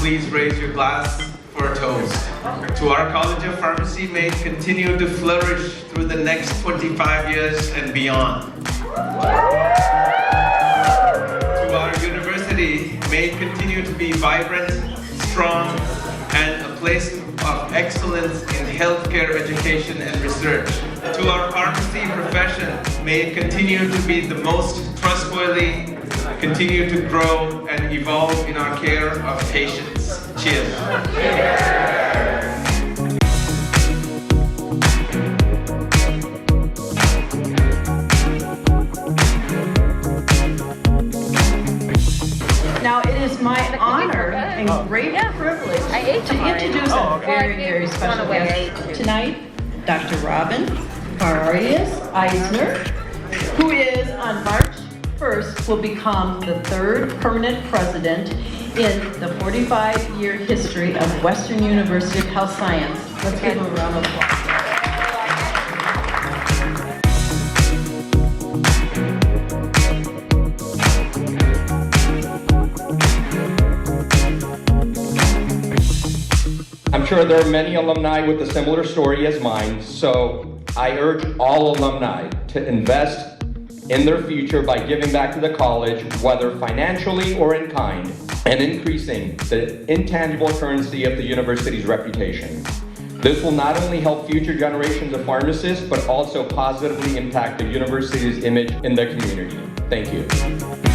please raise your glass for a toast. To our College of Pharmacy, may it continue to flourish through the next 25 years and beyond. To our university, may it continue to be vibrant, strong, and a place of excellence in healthcare education and research. To our pharmacy profession, may it continue to be the most trustworthy, continue to grow and evolve in our care of patients. Cheers. Now, it is my honor and great privilege to introduce a very special guest tonight, Dr. Robin Arias Eisner, who is on March 1st will become the third permanent president in the 45-year history of Western University of Health Science. Let's give him a round of applause. I'm sure there are many alumni with a similar story as mine, so I urge all alumni to invest in their future by giving back to the college, whether financially or in kind, and increasing the intangible currency of the university's reputation. This will not only help future generations of pharmacists, but also positively impact the university's image in the community. Thank you.